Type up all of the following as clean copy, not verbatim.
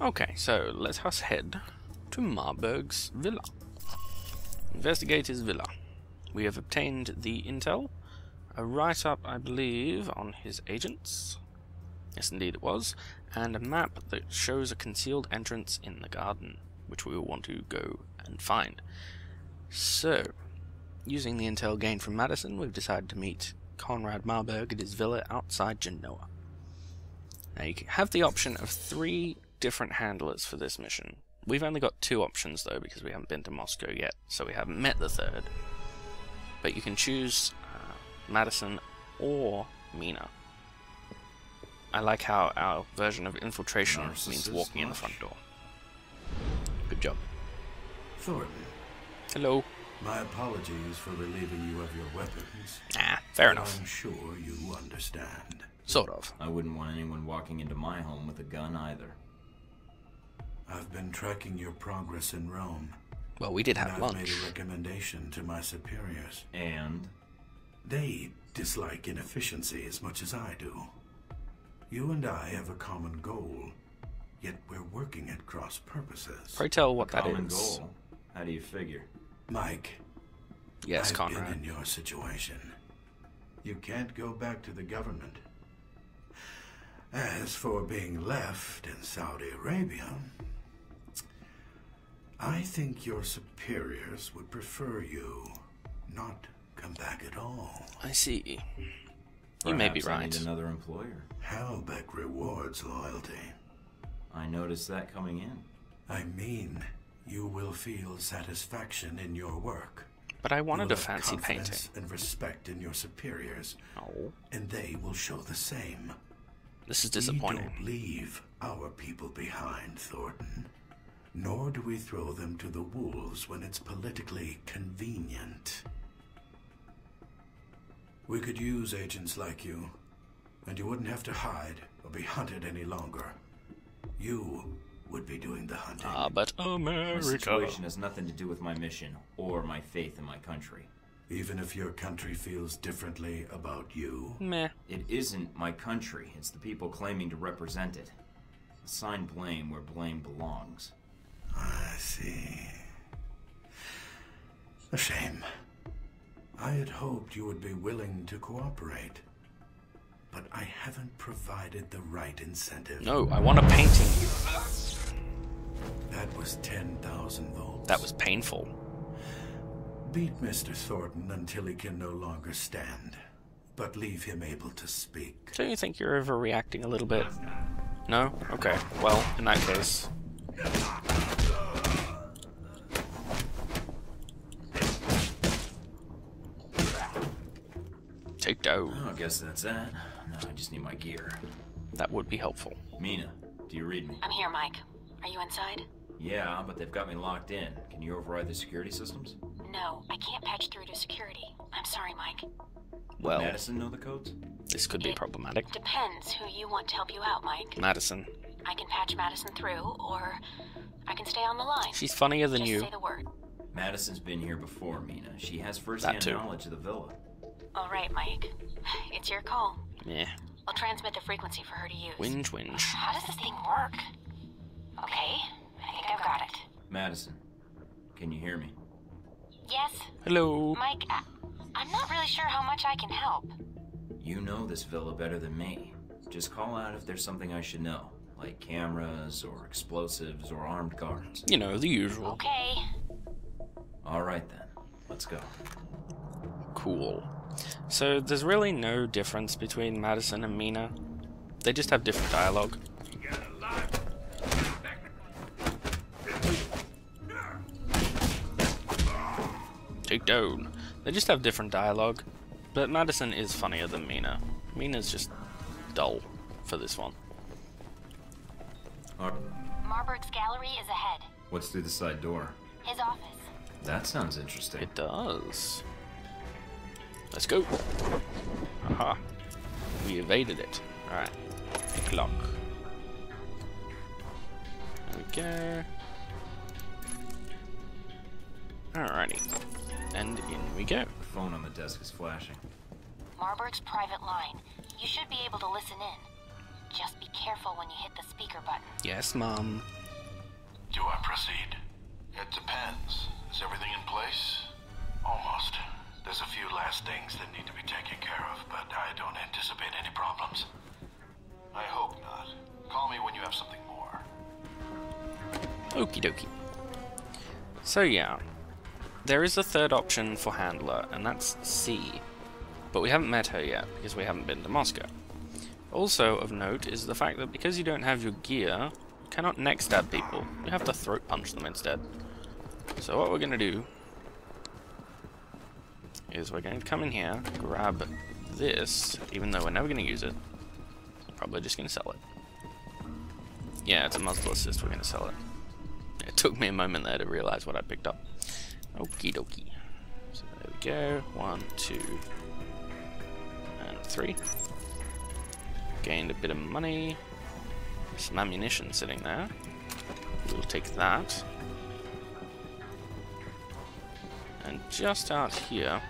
Okay, so let us head to Marburg's villa. Investigate his villa. We have obtained the intel, a write-up, I believe, on his agents. Yes, indeed it was, and a map that shows a concealed entrance in the garden, which we will want to go and find. So, using the intel gained from Madison, we've decided to meet Conrad Marburg at his villa outside Genoa. Now you have the option of 3 different handlers for this mission. We've only got 2 options though, because we haven't been to Moscow yet, so we haven't met the 3rd. But you can choose Madison or Mina. I like how our version of infiltration means walking in the front door. Good job. Thornton. Hello. My apologies for relieving you of your weapons. Fair enough. I'm sure you understand. Sort of. I wouldn't want anyone walking into my home with a gun either. I've been tracking your progress in Rome. Well, we did have I've lunch. made a recommendation to my superiors. And? They dislike inefficiency as much as I do. You and I have a common goal, yet we're working at cross purposes. Pray tell what that Common is. goal? How do you figure? Mike. Yes, I've Conrad. been in your situation. You can't go back to the government. As for being left in Saudi Arabia, I think your superiors would prefer you not come back at all. I see. You may be Perhaps I right. need another employer. Halbeck rewards loyalty. I noticed that coming in. I mean, you will feel satisfaction in your work. But I wanted a You will have fancy painting. confidence and respect in your superiors, Oh, and they will show the same. this is We disappointing. don't leave our people behind, Thornton. Nor do we throw them to the wolves when it's politically convenient. We could use agents like you, and you wouldn't have to hide or be hunted any longer. You would be doing the hunting. Ah, but My America. situation has nothing to do with my mission or my faith in my country. Even if your country feels differently about you. Meh. It isn't my country. It's the people claiming to represent it. Assign blame where blame belongs. I see. A shame. I had hoped you would be willing to cooperate, but I haven't provided the right incentive. No, I want a painting. That was 10,000 volts. That was painful. Beat Mr. Thornton until he can no longer stand, but leave him able to speak. Don't you think you're overreacting a little bit? No? Okay. Well, in that case. Take down. Oh, I guess that's that. No, I just need my gear. That would be helpful. Mina, do you read me? I'm here, Mike. Are you inside? Yeah, but they've got me locked in. Can you override the security systems? No, I can't patch through to security. I'm sorry, Mike. Well, Madison know the codes? this could be problematic. Depends who you want to help you out, Mike. Madison. I can patch Madison through, or I can stay on the line. She's funnier than Just you. say the word. Madison's been here before, Mina. She has first-hand too. knowledge of the villa. All right, Mike. It's your call. Yeah. I'll transmit the frequency for her to use. Whinge, whinge. How does this thing work? Okay, I think I've got it. Madison, can you hear me? Yes, Hello. Mike, I'm not really sure how much I can help. You know this villa better than me. Just call out if there's something I should know, like cameras or explosives or armed guards. You know, the usual. Okay. All right then, let's go. Cool. So there's really no difference between Madison and Mina. They just have different dialogue. Take down. They just have different dialogue. But Madison is funnier than Mina. Mina's just dull for this one. Marburg's gallery is ahead. What's through the side door? His office. That sounds interesting. It does. Let's go. Aha. We evaded it. Alright. Pick lock. There we go. Alrighty. And in we go. The phone on the desk is flashing. Marburg's private line. You should be able to listen in. Just be careful when you hit the speaker button. Yes, Mom. last things that need to be taken care of, but I don't anticipate any problems. I hope not. Call me when you have something more. Okie dokie. So yeah, there is a third option for handler, and that's C. But we haven't met her yet, because we haven't been to Moscow. Also of note is the fact that because you don't have your gear, you cannot neck stab people. You have to throat punch them instead. So what we're going to do is we're going to come in here, grab this, even though we're never going to use it. Probably just going to sell it. Yeah, it's a muzzle assist, we're going to sell it. It took me a moment there to realize what I picked up. Okie dokie. So there we go. 1, 2, and 3. Gained a bit of money. Some ammunition sitting there. We'll take that. And just out here,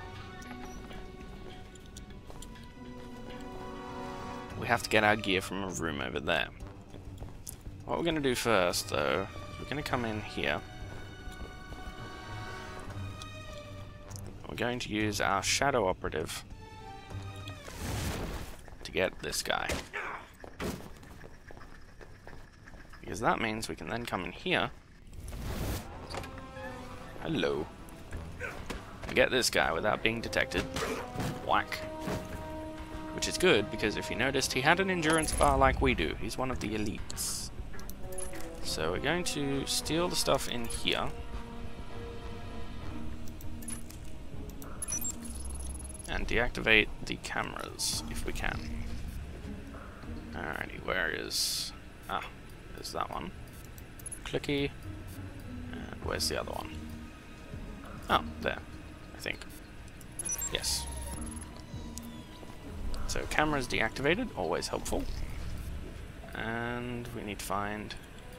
we have to get our gear from a room over there. What we're going to do first, though, we're going to come in here. We're going to use our shadow operative to get this guy. Because that means we can then come in here. Hello. And get this guy without being detected. Whack. Which is good, because if you noticed, he had an endurance bar like we do. He's one of the elites. So we're going to steal the stuff in here. And deactivate the cameras, if we can. Alrighty, where is... Ah, there's that one. Clicky. And where's the other one? Oh, there, I think. Yes. So cameras deactivated, always helpful. And we need to find...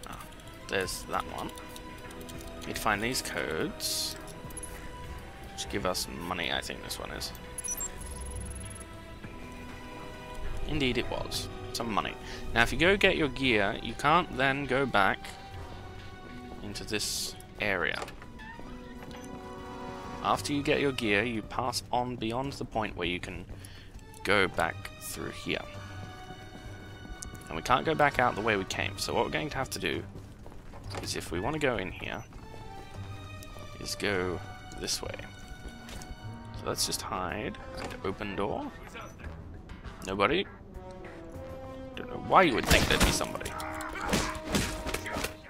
Ah, there's that one. Need to find these codes. Which give us money, I think this one is. Indeed it was. Some money. Now if you go get your gear, you can't then go back into this area. After you get your gear, you pass on beyond the point where you can go back through here. And we can't go back out the way we came, so what we're going to have to do is, if we want to go in here, is go this way. So let's just hide and open door. Nobody? Don't know why you would think there'd be somebody.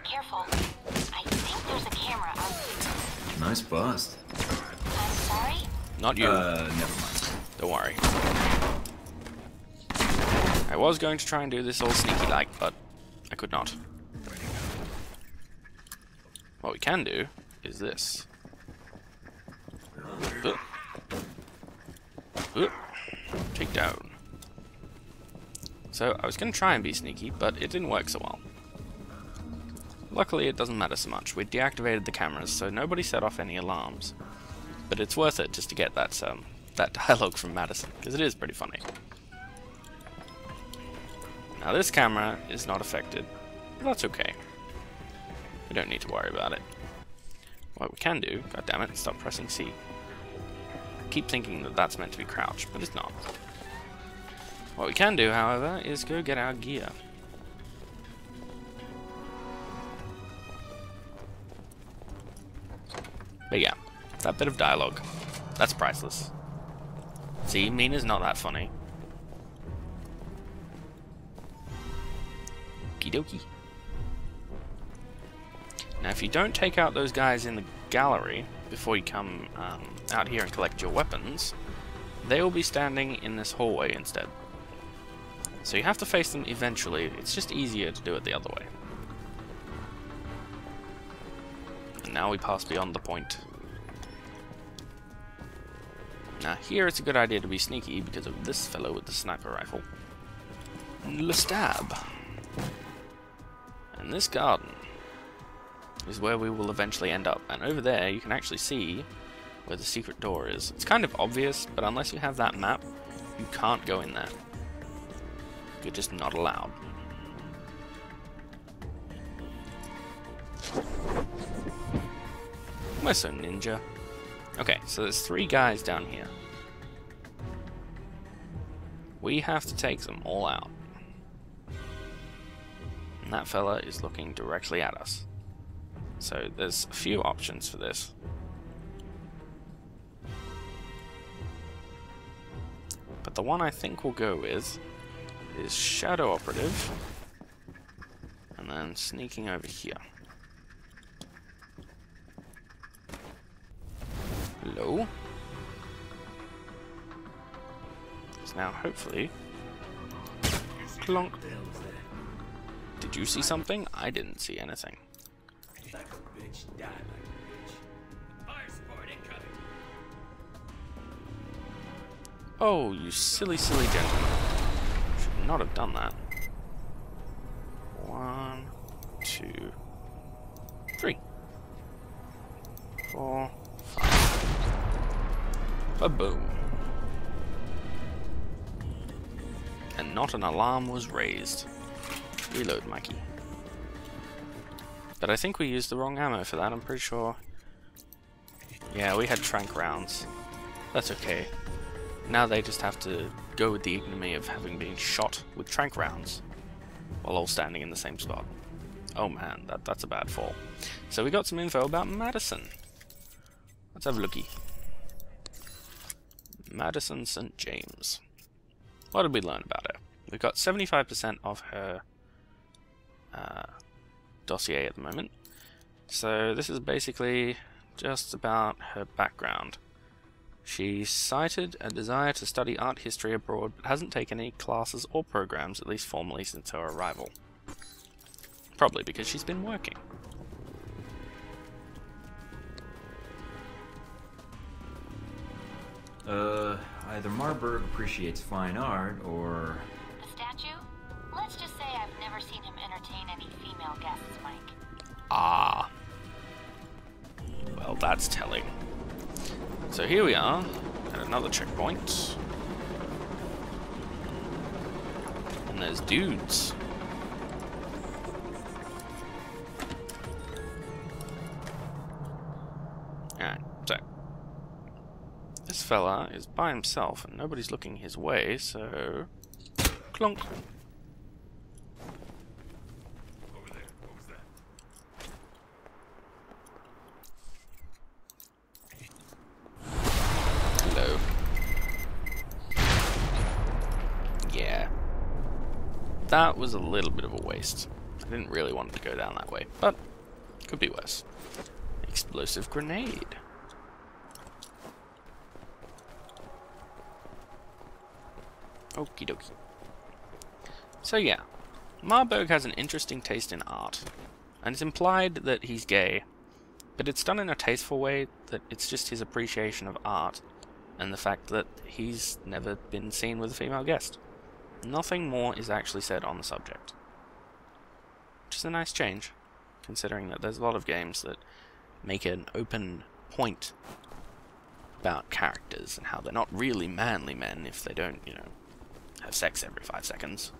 Careful. I think there's a camera out. Nice bust. I'm sorry? Not you. Never mind. Don't worry. I was going to try and do this all sneaky-like, but I could not. What we can do is this. Take down. So I was going to try and be sneaky, but it didn't work so well. Luckily, it doesn't matter so much. We deactivated the cameras, so nobody set off any alarms. But it's worth it just to get that dialogue from Madison, because it is pretty funny. Now this camera is not affected, but that's okay. We don't need to worry about it. What we can do, goddammit, stop pressing C. I keep thinking that that's meant to be crouch, but it's not. What we can do, however, is go get our gear. But yeah, that bit of dialogue, that's priceless. See, Mina's not that funny. Okie dokie. Now if you don't take out those guys in the gallery before you come out here and collect your weapons, they will be standing in this hallway instead. So you have to face them eventually. It's just easier to do it the other way. And now we pass beyond the point. Now here it's a good idea to be sneaky because of this fellow with the sniper rifle. Le stab. And this garden is where we will eventually end up. And over there you can actually see where the secret door is. It's kind of obvious, but unless you have that map, you can't go in there. You're just not allowed. We're so ninja. Okay, so there's 3 guys down here. We have to take them all out. And that fella is looking directly at us. So there's a few options for this. But the one I think we'll go with is Shadow Operative. And then sneaking over here. Hello. So now hopefully... Clonk. Did you see something? I didn't see anything. Like a bitch, die like a bitch. Fire support incoming. Oh, you silly, silly gentleman. Should not have done that. 1, 2, 3, 4, 5. Ba-boom. And not an alarm was raised. Reload, Mikey. But I think we used the wrong ammo for that, I'm pretty sure. Yeah, we had tranq rounds. That's okay. Now they just have to go with the ignominy of having been shot with tranq rounds while all standing in the same spot. Oh man, that's a bad fall. So we got some info about Madison. Let's have a looky. Madison St. James. What did we learn about her? We've got 75% of her dossier at the moment. So this is basically just about her background. She cited a desire to study art history abroad, but hasn't taken any classes or programs, at least formally, since her arrival. Probably because she's been working. Either Marburg appreciates fine art, or... The statue? Let's just say I've never seen him entertain any female guests, Mike. Ah. Well, that's telling. So here we are, at another checkpoint. And there's dudes. Alright, so. This fella is by himself and nobody's looking his way, so... Clonk. Over there. What was that? Hello. Yeah. That was a little bit of a waste. I didn't really want it to go down that way, but could be worse. Explosive grenade. Okie dokie. So yeah, Marburg has an interesting taste in art, and it's implied that he's gay, but it's done in a tasteful way that it's just his appreciation of art, and the fact that he's never been seen with a female guest. Nothing more is actually said on the subject. Which is a nice change, considering that there's a lot of games that make an open point about characters and how they're not really manly men if they don't, you know, have sex every 5 seconds.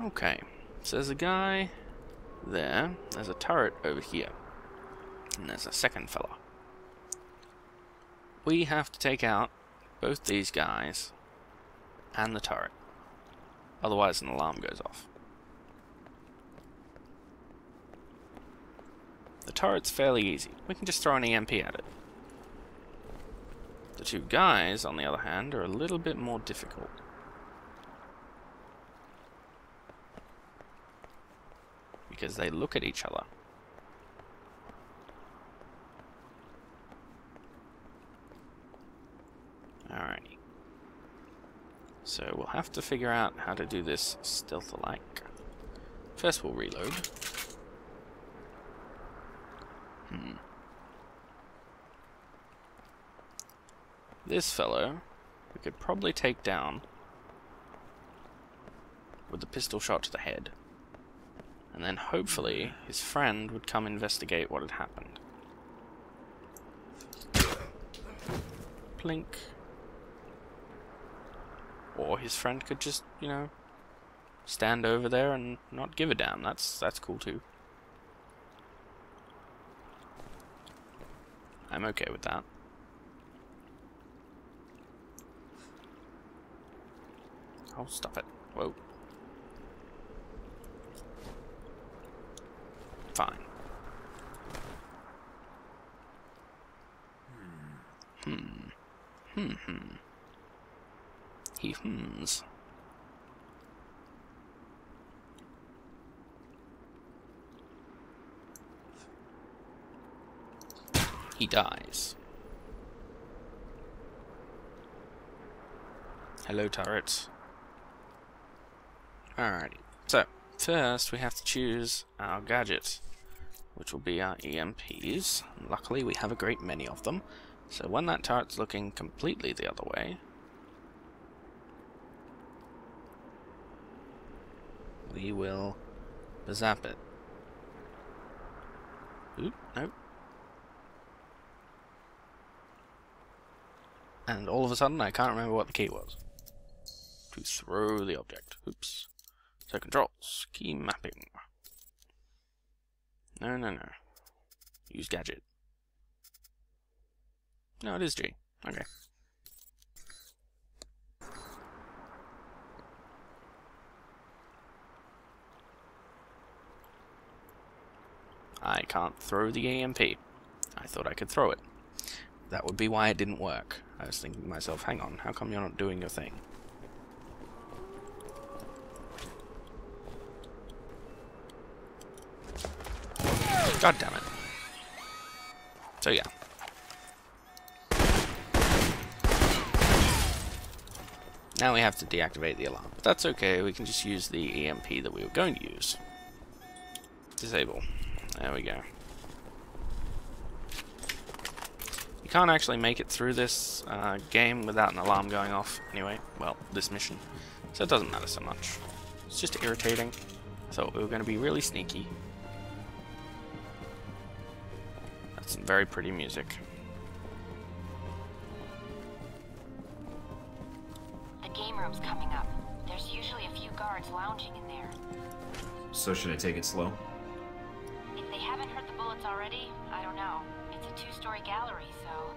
Okay, so there's a guy there, there's a turret over here, and there's a second fella. We have to take out both these guys and the turret, otherwise an alarm goes off. The turret's fairly easy, we can just throw an EMP at it. The two guys, on the other hand, are a little bit more difficult. Because they look at each other. Alrighty. So we'll have to figure out how to do this stealth-like. First we'll reload. This fellow, we could probably take down with the pistol shot to the head. And then hopefully his friend would come investigate what had happened. Plink. Or his friend could just, you know, stand over there and not give a damn. That's cool too. I'm okay with that. Oh, stop it. Whoa. Fine. He hums. He dies. Hello, turrets. Alrighty. So, first we have to choose our gadget, which will be our EMPs. Luckily, we have a great many of them. So when that turret's looking completely the other way, we will zap it. Oop, nope. And all of a sudden, I can't remember what the key was. To throw the object. Oops. So controls. Key mapping. No, no, no. Use gadget. No, it is G. Okay. I can't throw the EMP. I thought I could throw it. That would be why it didn't work. I was thinking to myself, hang on, how come you're not doing your thing? God damn it. So yeah. Now we have to deactivate the alarm. But that's okay, we can just use the EMP that we were going to use. Disable. There we go. You can't actually make it through this game without an alarm going off anyway. Well, this mission. So it doesn't matter so much. It's just irritating. I thought we were going to be really sneaky. That's some very pretty music. The game room's coming up. There's usually a few guards lounging in there. So should I take it slow? If they haven't heard the bullets already, I don't know. It's a two-story gallery, so...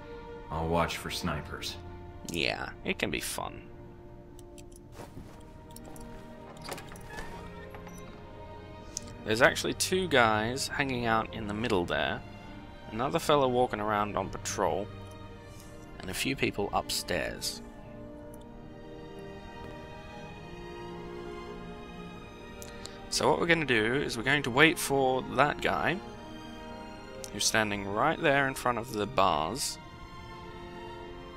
I'll watch for snipers. Yeah, it can be fun. There's actually two guys hanging out in the middle there. Another fellow walking around on patrol. And a few people upstairs. So what we're going to do is we're going to wait for that guy who's standing right there in front of the bars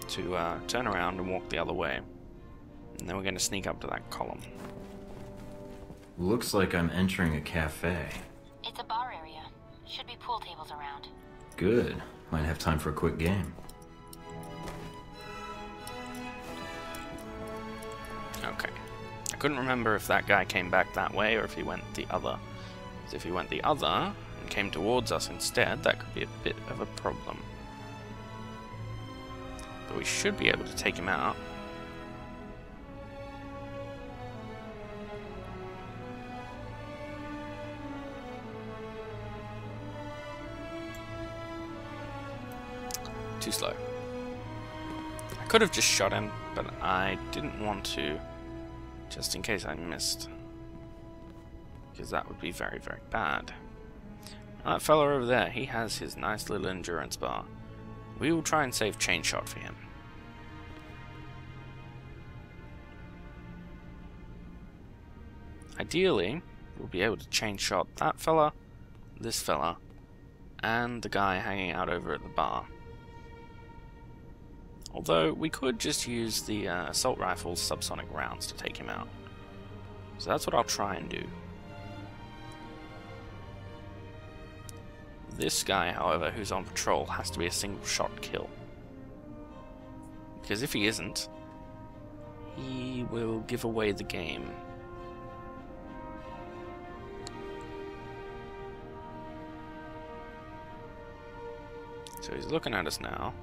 to turn around and walk the other way. And then we're going to sneak up to that column. Looks like I'm entering a cafe. It's a bar area. Should be pool tables around. Good. Might have time for a quick game. Okay. I couldn't remember if that guy came back that way or if he went the other. Because if he went the other and came towards us instead, that could be a bit of a problem. But we should be able to take him out. Too slow. I could have just shot him, but I didn't want to, just in case I missed. Because that would be very, very bad. Now, that fella over there, he has his nice little endurance bar. We will try and save chain shot for him. Ideally, we'll be able to chain shot that fella, this fella, and the guy hanging out over at the bar. Although, we could just use the assault rifle's subsonic rounds to take him out. So that's what I'll try and do. This guy, however, who's on patrol, has to be a single shot kill. Because if he isn't, he will give away the game. So he's looking at us now.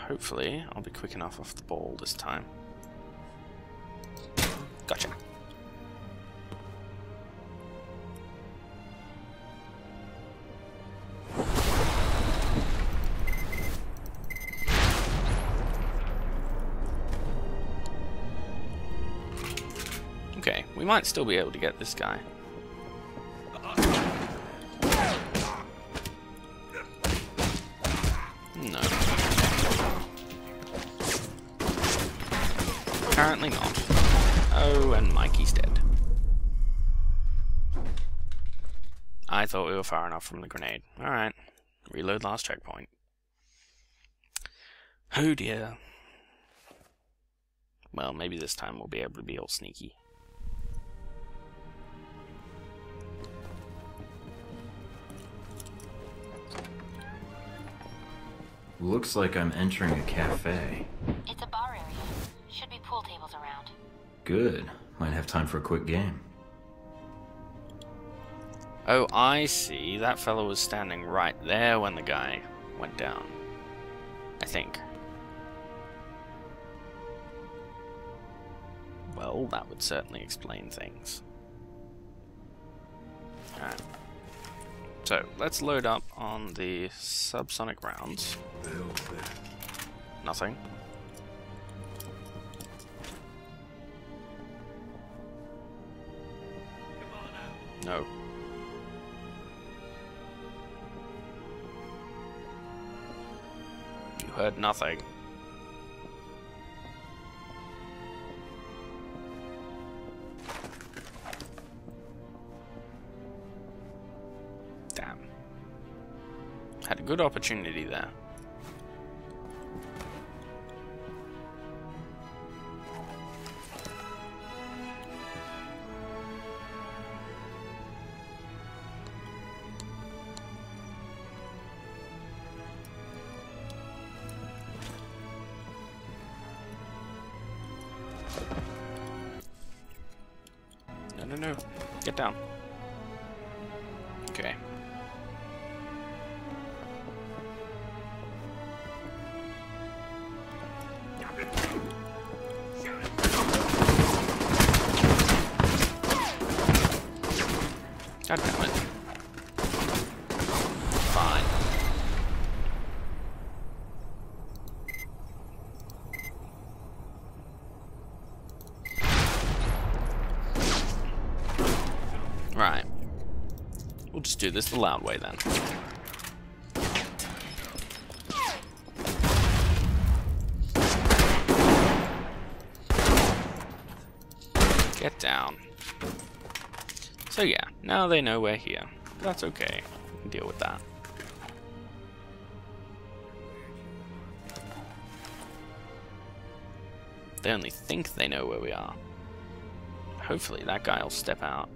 Hopefully, I'll be quick enough off the ball this time. Gotcha. We might still be able to get this guy. No. Apparently not. Oh, and Mikey's dead. I thought we were far enough from the grenade. Alright. Reload last checkpoint. Oh dear. Well, maybe this time we'll be able to be all sneaky. Looks like I'm entering a cafe. It's a bar area. Should be pool tables around. Good. Might have time for a quick game. Oh, I see. That fellow was standing right there when the guy went down. I think. Well, that would certainly explain things. Alright. So, let's load up on the subsonic rounds. Nothing. No. You heard nothing. Damn. Had a good opportunity there. No. Get down. Okay. God damn it. Fine. Right. We'll just do this the loud way then. Get down. So yeah, now they know we're here. That's okay. We can deal with that. They only think they know where we are. Hopefully that guy will step out.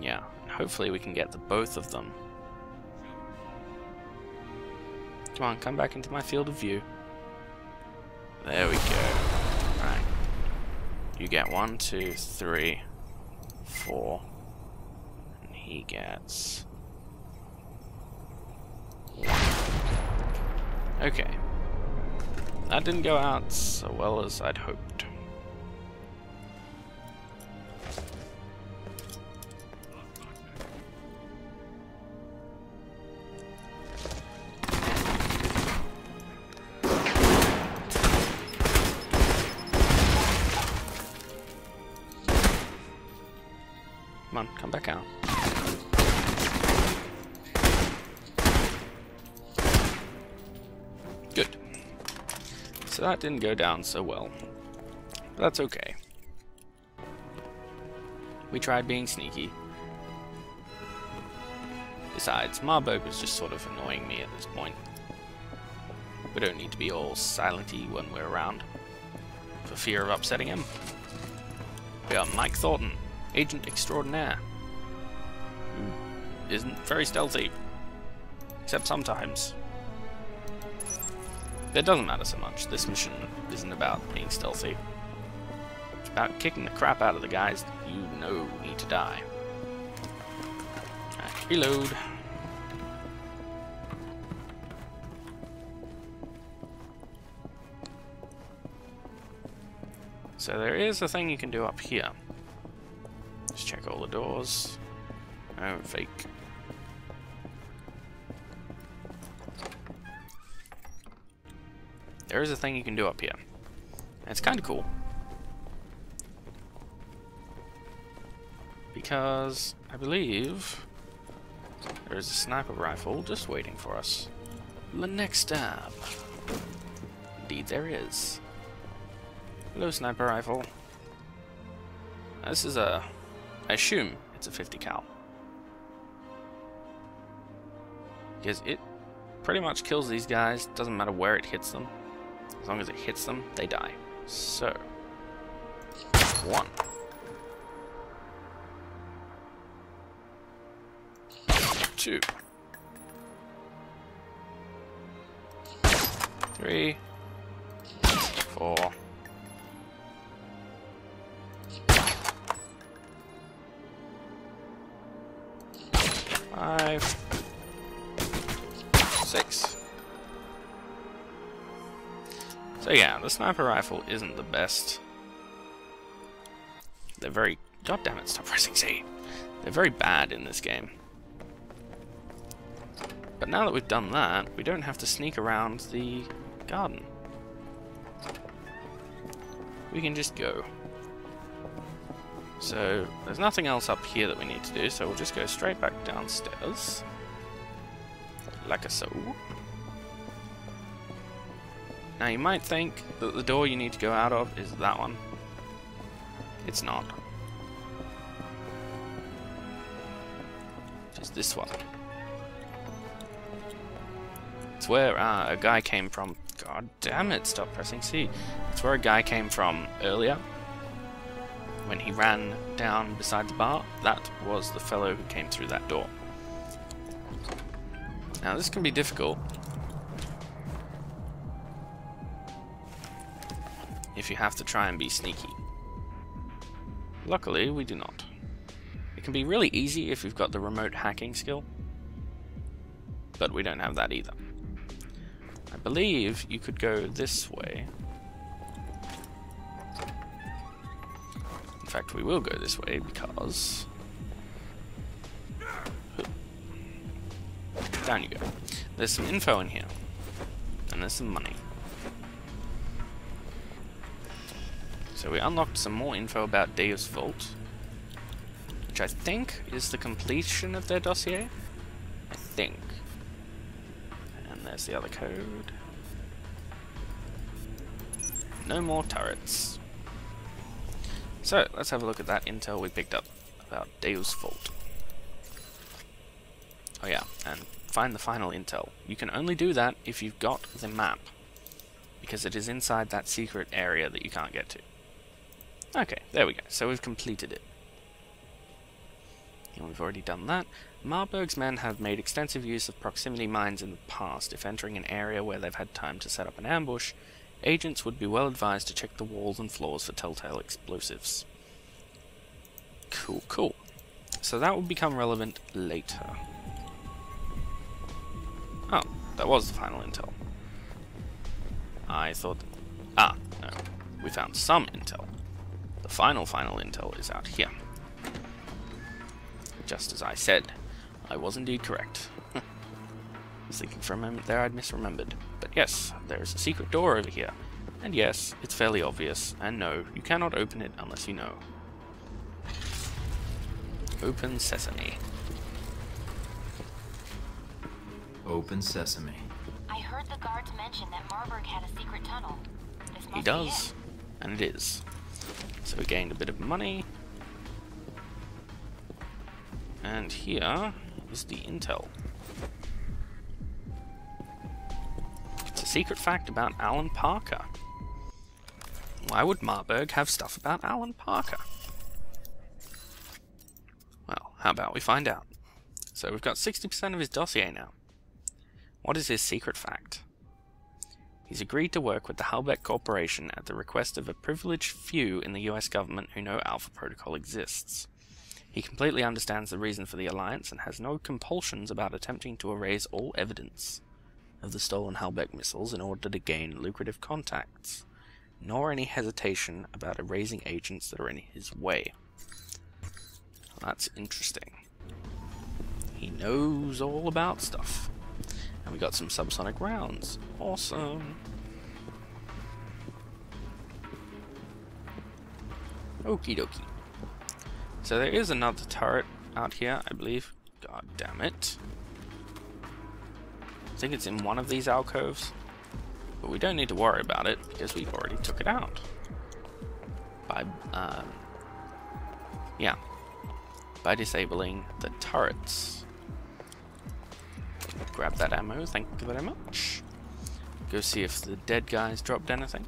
Yeah, and hopefully we can get the both of them. Come on, come back into my field of view. There we go. Right. You get 1, 2, 3, 4. And he gets 1. Okay. That didn't go out so well as I'd hoped. Come on, come back out. Good. So that didn't go down so well. But that's okay. We tried being sneaky. Besides, Marburg was just sort of annoying me at this point. We don't need to be all silent-y when we're around, for fear of upsetting him. We got Mike Thornton, Agent Extraordinaire, who isn't very stealthy, except sometimes. It doesn't matter so much. This mission isn't about being stealthy. It's about kicking the crap out of the guys that you know need to die. Alright, reload. So there is a thing you can do up here. Just check all the doors. Oh, fake. There is a thing you can do up here. And it's kind of cool. because I believe there is a sniper rifle just waiting for us. The next stab. Indeed there is. Hello, sniper rifle. This is I assume it's a 50 cal. Because it pretty much kills these guys, doesn't matter where it hits them. As long as it hits them, they die. So, 1. 2. 3. 4. 5. 6. So yeah, the sniper rifle isn't the best. They're very... God damn it, stop pressing C. They're very bad in this game. But now that we've done that, we don't have to sneak around the garden. We can just go. So, there's nothing else up here that we need to do, so we'll just go straight back downstairs. Like so. Now you might think that the door you need to go out of is that one. It's not. It's this one. It's where a guy came from. God damn it, stop pressing C. It's where a guy came from earlier. When he ran down beside the bar, that was the fellow who came through that door. Now this can be difficult if you have to try and be sneaky. Luckily, we do not. It can be really easy if you've got the remote hacking skill, but we don't have that either. I believe you could go this way. In fact, we will go this way because... Down you go. There's some info in here. And there's some money. So we unlocked some more info about Deus Vault, which I think is the completion of their dossier. I think. And there's the other code. No more turrets. So, let's have a look at that intel we picked up about Deus Vault. Oh yeah, and find the final intel. You can only do that if you've got the map, because it is inside that secret area that you can't get to. Okay, there we go. So we've completed it. And we've already done that. Marburg's men have made extensive use of proximity mines in the past. If entering an area where they've had time to set up an ambush, agents would be well advised to check the walls and floors for telltale explosives. Cool, cool. So that will become relevant later. Oh, that was the final intel. I thought... Ah, no. We found some intel. The final intel is out here. Just as I said. I was indeed correct. I was thinking for a moment there I'd misremembered. But yes, there's a secret door over here. And yes, it's fairly obvious. And no, you cannot open it unless you know. Open sesame. Open sesame. I heard the guards mention that Marburg had a secret tunnel. This must He be does. it. And it is. So we gained a bit of money. And here is the intel. It's a secret fact about Alan Parker. Why would Marburg have stuff about Alan Parker? Well, how about we find out? So we've got 60% of his dossier now. What is his secret fact? He's agreed to work with the Halbeck Corporation at the request of a privileged few in the US government who know Alpha Protocol exists. He completely understands the reason for the alliance and has no compulsions about attempting to erase all evidence of the stolen Halbeck missiles in order to gain lucrative contacts, nor any hesitation about erasing agents that are in his way. Well, that's interesting. He knows all about stuff. And we got some subsonic rounds. Awesome. Okie dokie. So there is another turret out here, I believe. God damn it. I think it's in one of these alcoves. But we don't need to worry about it, because we already took it out. By, yeah. By disabling the turrets. Grab that ammo, thank you very much. Go see if the dead guys dropped anything.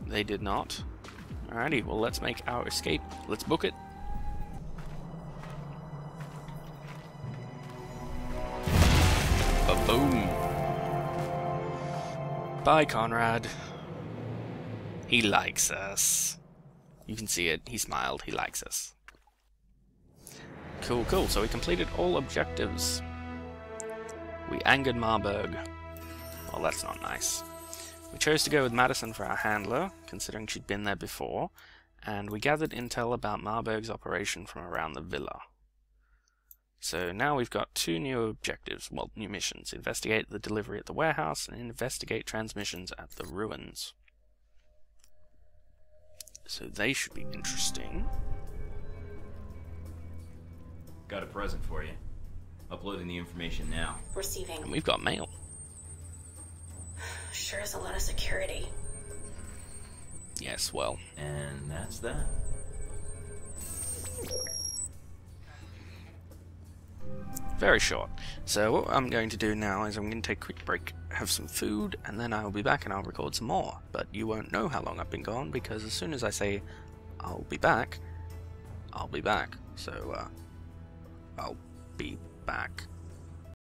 They did not. Alrighty, well let's make our escape. Let's book it. Ba-boom. Bye, Conrad. He likes us. You can see it. He smiled. He likes us. Cool, cool. So we completed all objectives. We angered Marburg. Well, that's not nice. We chose to go with Madison for our handler, considering she'd been there before, and we gathered intel about Marburg's operation from around the villa. So now we've got 2 new objectives, well, new missions. Investigate the delivery at the warehouse, and investigate transmissions at the ruins. So they should be interesting. Got a present for you. Uploading the information now. Receiving. And we've got mail. Sure is a lot of security. Yes, well. And that's that. Very short. So what I'm going to do now is I'm going to take a quick break, have some food, and then I'll be back and I'll record some more. But you won't know how long I've been gone, because as soon as I say I'll be back, I'll be back. So, I'll be back.